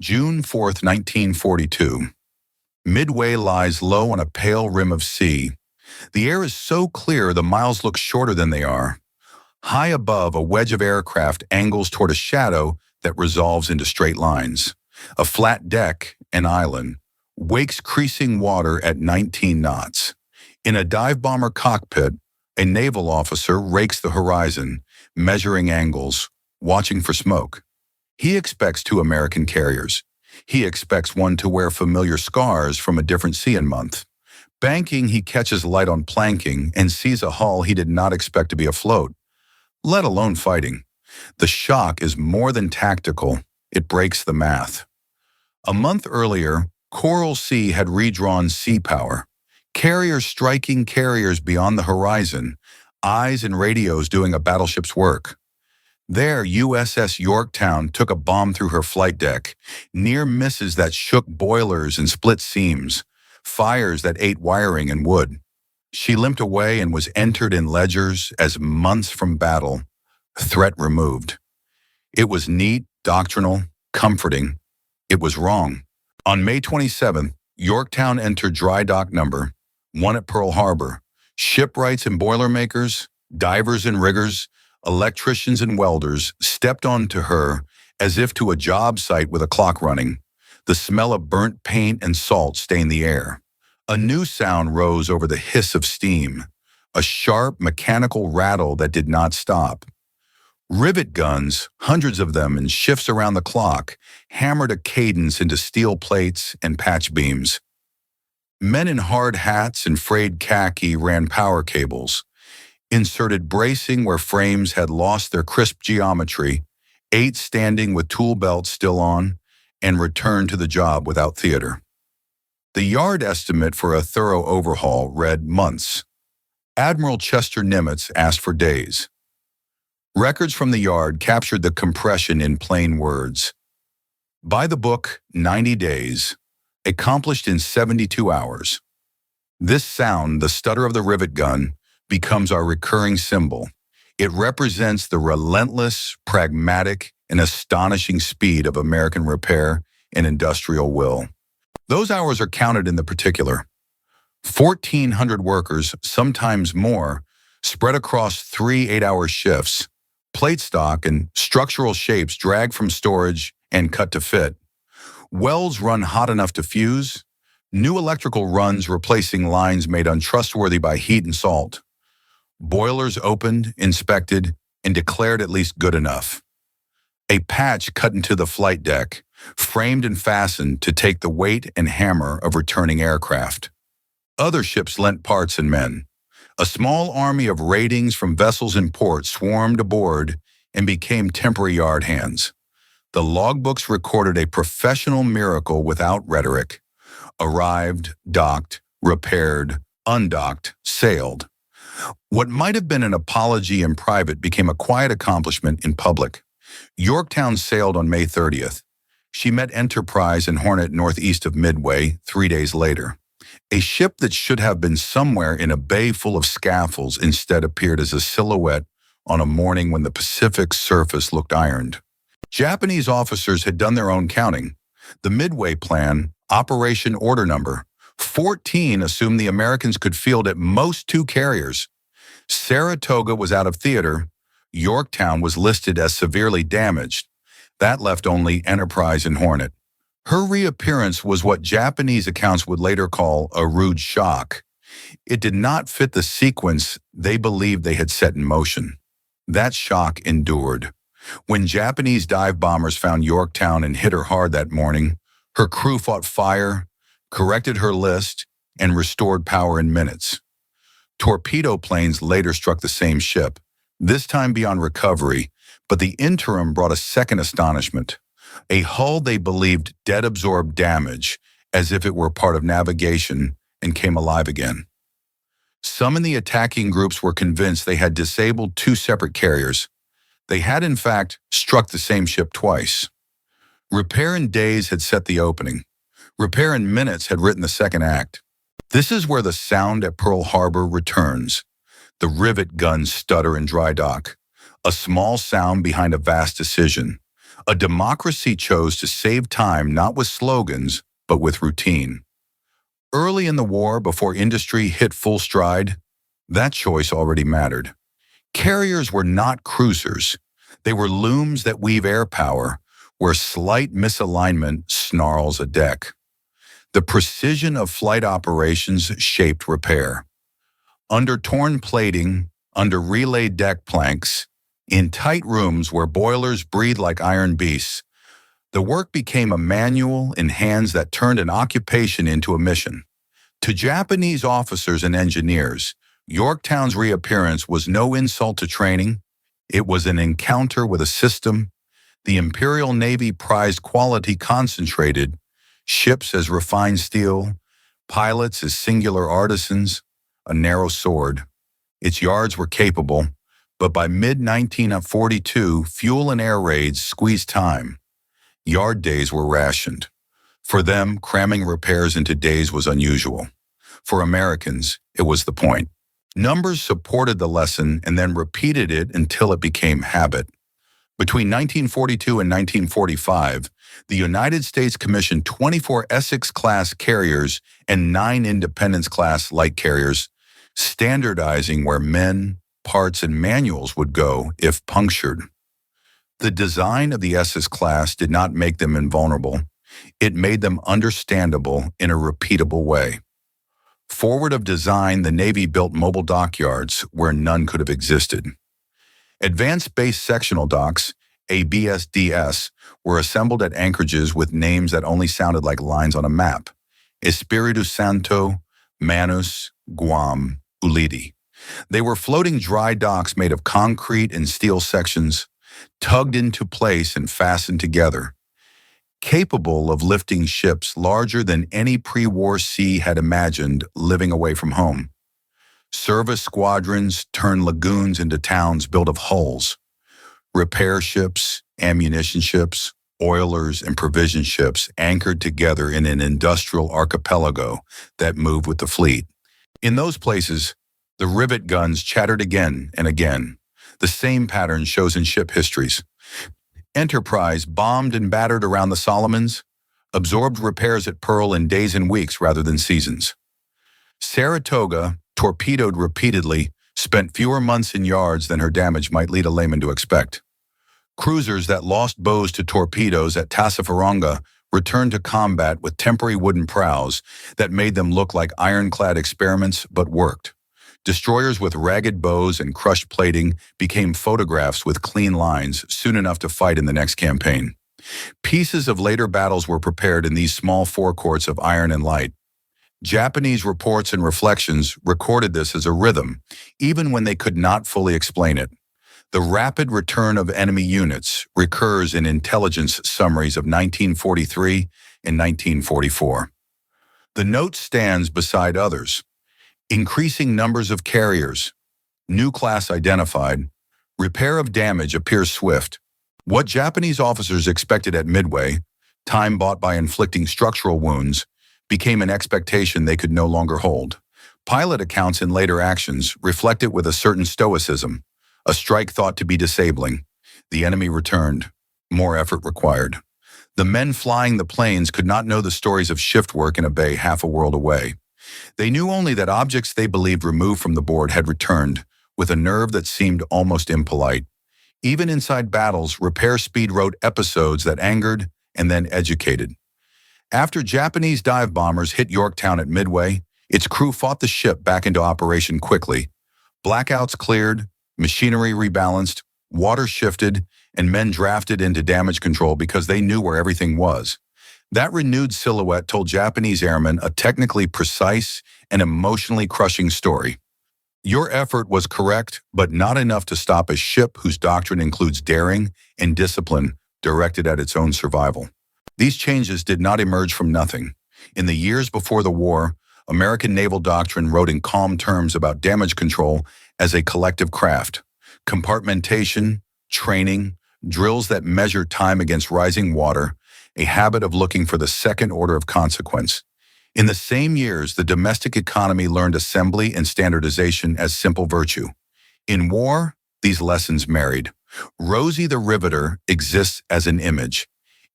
June 4th, 1942. Midway lies low on a pale rim of sea. The air is so clear the miles look shorter than they are. High above, a wedge of aircraft angles toward a shadow that resolves into straight lines. A flat deck, an island, wakes creasing water at 19 knots. In a dive bomber cockpit, a naval officer rakes the horizon, measuring angles, watching for smoke. He expects two American carriers. He expects one to wear familiar scars from a different sea and month. Banking, he catches light on planking and sees a hull he did not expect to be afloat, let alone fighting. The shock is more than tactical. It breaks the math. A month earlier, Coral Sea had redrawn sea power. Carriers striking carriers beyond the horizon, eyes and radios doing a battleship's work. There, USS Yorktown took a bomb through her flight deck, near misses that shook boilers and split seams, fires that ate wiring and wood. She limped away and was entered in ledgers as months from battle, threat removed. It was neat, doctrinal, comforting. It was wrong. On May 27th, Yorktown entered dry dock number 1 at Pearl Harbor. Shipwrights and boilermakers, divers and riggers, electricians and welders stepped onto her as if to a job site with a clock running. The smell of burnt paint and salt stained the air. A new sound rose over the hiss of steam, a sharp mechanical rattle that did not stop. Rivet guns, hundreds of them in shifts around the clock, hammered a cadence into steel plates and patch beams. Men in hard hats and frayed khaki ran power cables, inserted bracing where frames had lost their crisp geometry, 8 standing with tool belts still on, and returned to the job without theater. The yard estimate for a thorough overhaul read months. Admiral Chester Nimitz asked for days. Records from the yard captured the compression in plain words. By the book, 90 days, accomplished in 72 hours. This sound, the stutter of the rivet gun, becomes our recurring symbol. It represents the relentless, pragmatic, and astonishing speed of American repair and industrial will. Those hours are counted in the particular. 1,400 workers, sometimes more, spread across 3 8-hour shifts. Plate stock and structural shapes drag from storage and cut to fit. Welds run hot enough to fuse. New electrical runs replacing lines made untrustworthy by heat and salt. Boilers opened, inspected, and declared at least good enough. A patch cut into the flight deck, framed and fastened to take the weight and hammer of returning aircraft. Other ships lent parts and men. A small army of ratings from vessels in port swarmed aboard and became temporary yard hands. The logbooks recorded a professional miracle without rhetoric. Arrived, docked, repaired, undocked, sailed. What might have been an apology in private became a quiet accomplishment in public. Yorktown sailed on May 30th. She met Enterprise and Hornet northeast of Midway 3 days later. A ship that should have been somewhere in a bay full of scaffolds instead appeared as a silhouette on a morning when the Pacific's surface looked ironed. Japanese officers had done their own counting. The Midway plan, Operation Order Number 14, assumed the Americans could field at most 2 carriers. Saratoga was out of theater. Yorktown was listed as severely damaged. That left only Enterprise and Hornet. Her reappearance was what Japanese accounts would later call a rude shock. It did not fit the sequence they believed they had set in motion. That shock endured. When Japanese dive bombers found Yorktown and hit her hard that morning, her crew fought fire, corrected her list, and restored power in minutes. Torpedo planes later struck the same ship, this time beyond recovery, but the interim brought a second astonishment. A hull they believed dead-absorbed damage, as if it were part of navigation, and came alive again. Some in the attacking groups were convinced they had disabled 2 separate carriers. They had, in fact, struck the same ship twice. Repair in days had set the opening. Repair in minutes had written the second act. This is where the sound at Pearl Harbor returns. The rivet guns stutter in dry dock. A small sound behind a vast decision. A democracy chose to save time not with slogans, but with routine. Early in the war, before industry hit full stride, that choice already mattered. Carriers were not cruisers. They were looms that weave air power, where slight misalignment snarls a deck. The precision of flight operations shaped repair. Under torn plating, under relayed deck planks, in tight rooms where boilers breathed like iron beasts, the work became a manual in hands that turned an occupation into a mission. To Japanese officers and engineers, Yorktown's reappearance was no insult to training. It was an encounter with a system. The Imperial Navy prized quality concentrated, ships as refined steel, pilots as singular artisans, a narrow sword. Its yards were capable, but by mid-1942, fuel and air raids squeezed time. Yard days were rationed. For them, cramming repairs into days was unusual. For Americans, it was the point. Numbers supported the lesson and then repeated it until it became habit. Between 1942 and 1945, the United States commissioned 24 Essex-class carriers and 9 Independence-class light carriers, standardizing where men, parts, and manuals would go if punctured. The design of the Essex class did not make them invulnerable. It made them understandable in a repeatable way. Forward of design, the Navy built mobile dockyards where none could have existed. Advanced Base Sectional Docks, ABSDS, were assembled at anchorages with names that only sounded like lines on a map: Espiritu Santo, Manus, Guam, Uliti. They were floating dry docks made of concrete and steel sections, tugged into place and fastened together, capable of lifting ships larger than any pre-war sea had imagined living away from home. Service squadrons turned lagoons into towns built of hulls. Repair ships, ammunition ships, oilers, and provision ships anchored together in an industrial archipelago that moved with the fleet. In those places, the rivet guns chattered again and again. The same pattern shows in ship histories. Enterprise bombed and battered around the Solomons, absorbed repairs at Pearl in days and weeks rather than seasons. Saratoga, torpedoed repeatedly, spent fewer months in yards than her damage might lead a layman to expect. Cruisers that lost bows to torpedoes at Tassafaronga returned to combat with temporary wooden prows that made them look like ironclad experiments but worked. Destroyers with ragged bows and crushed plating became photographs with clean lines soon enough to fight in the next campaign. Pieces of later battles were prepared in these small forecourts of iron and light. Japanese reports and reflections recorded this as a rhythm, even when they could not fully explain it. The rapid return of enemy units recurs in intelligence summaries of 1943 and 1944. The note stands beside others. Increasing numbers of carriers, new class identified, repair of damage appears swift. What Japanese officers expected at Midway, time bought by inflicting structural wounds, became an expectation they could no longer hold. Pilot accounts in later actions reflect it with a certain stoicism, a strike thought to be disabling. The enemy returned, more effort required. The men flying the planes could not know the stories of shift work in a bay half a world away. They knew only that objects they believed removed from the board had returned, with a nerve that seemed almost impolite. Even inside battles, repair speed wrote episodes that angered and then educated. After Japanese dive bombers hit Yorktown at Midway, its crew fought the ship back into operation quickly. Blackouts cleared, machinery rebalanced, water shifted, and men drafted into damage control because they knew where everything was. That renewed silhouette told Japanese airmen a technically precise and emotionally crushing story. Your effort was correct, but not enough to stop a ship whose doctrine includes daring and discipline directed at its own survival. These changes did not emerge from nothing. In the years before the war, American naval doctrine wrote in calm terms about damage control as a collective craft. Compartmentation, training, drills that measure time against rising water, a habit of looking for the second order of consequence. In the same years, the domestic economy learned assembly and standardization as simple virtue. In war, these lessons married. Rosie the Riveter exists as an image.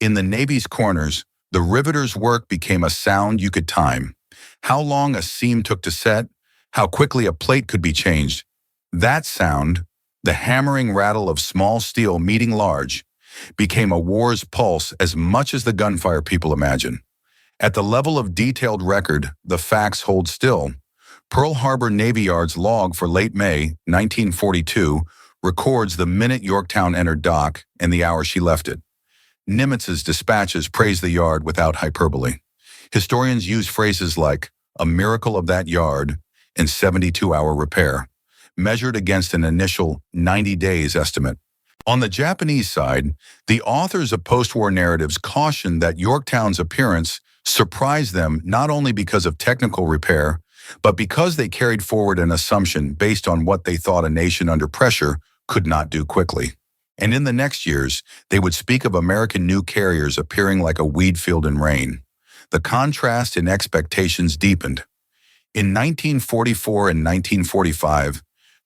In the Navy's corners, the riveter's work became a sound you could time. How long a seam took to set, how quickly a plate could be changed. That sound, the hammering rattle of small steel meeting large, became a war's pulse as much as the gunfire people imagine. At the level of detailed record, the facts hold still. Pearl Harbor Navy Yard's log for late May 1942 records the minute Yorktown entered dock and the hour she left it. Nimitz's dispatches praise the yard without hyperbole. Historians use phrases like a miracle of that yard and 72-hour repair, measured against an initial 90 days estimate. On the Japanese side, the authors of post-war narratives cautioned that Yorktown's appearance surprised them not only because of technical repair, but because they carried forward an assumption based on what they thought a nation under pressure could not do quickly. And in the next years, they would speak of American new carriers appearing like a weed field in rain. The contrast in expectations deepened. In 1944 and 1945,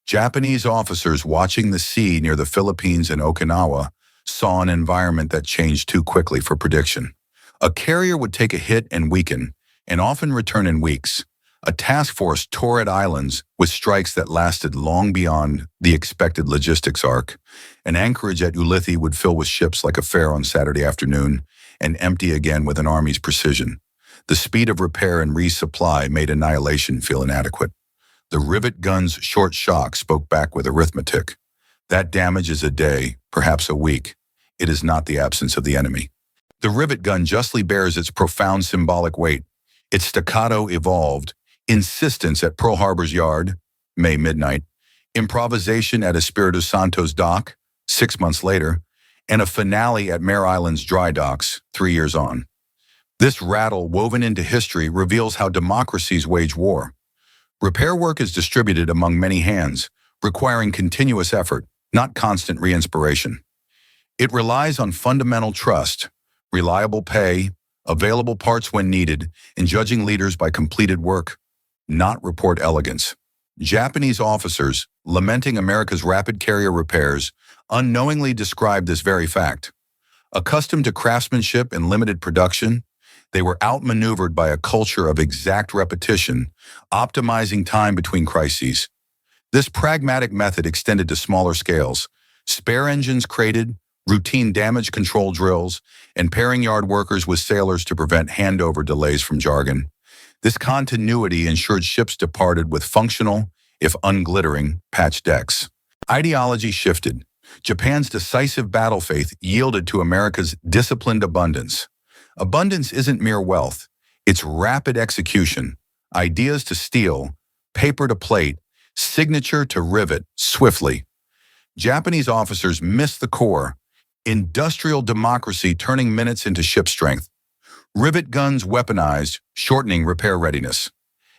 Japanese officers watching the sea near the Philippines and Okinawa saw an environment that changed too quickly for prediction. A carrier would take a hit and weaken, and often return in weeks. A task force tore at islands with strikes that lasted long beyond the expected logistics arc. An anchorage at Ulithi would fill with ships like a fair on Saturday afternoon and empty again with an army's precision. The speed of repair and resupply made annihilation feel inadequate. The rivet gun's short shock spoke back with arithmetic. That damage is a day, perhaps a week. It is not the absence of the enemy. The rivet gun justly bears its profound symbolic weight. Its staccato evolved, insistence at Pearl Harbor's yard, May midnight, improvisation at Espiritu Santo's dock, 6 months later, and a finale at Mare Island's dry docks, 3 years on. This rattle woven into history reveals how democracies wage war. Repair work is distributed among many hands, requiring continuous effort, not constant re-inspiration. It relies on fundamental trust, reliable pay, available parts when needed, and judging leaders by completed work, not report elegance. Japanese officers, lamenting America's rapid carrier repairs, unknowingly described this very fact. Accustomed to craftsmanship and limited production, they were outmaneuvered by a culture of exact repetition, optimizing time between crises. This pragmatic method extended to smaller scales. Spare engines crated, routine damage control drills, and pairing yard workers with sailors to prevent handover delays from jargon. This continuity ensured ships departed with functional, if unglittering, patched decks. Ideology shifted. Japan's decisive battle faith yielded to America's disciplined abundance. Abundance isn't mere wealth. It's rapid execution, ideas to steel, paper to plate, signature to rivet, swiftly. Japanese officers missed the core, industrial democracy turning minutes into ship strength. Rivet guns weaponized, shortening repair readiness.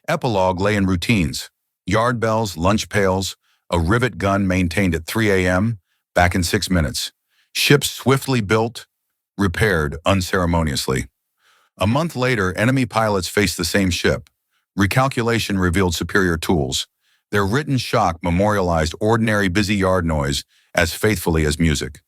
Epilogue lay in routines. Yard bells, lunch pails, a rivet gun maintained at 3 a.m., back in 6 minutes. Ships swiftly built, repaired unceremoniously. A month later, enemy pilots faced the same ship. Recalculation revealed superior tools. Their written shock memorialized ordinary busy yard noise as faithfully as music.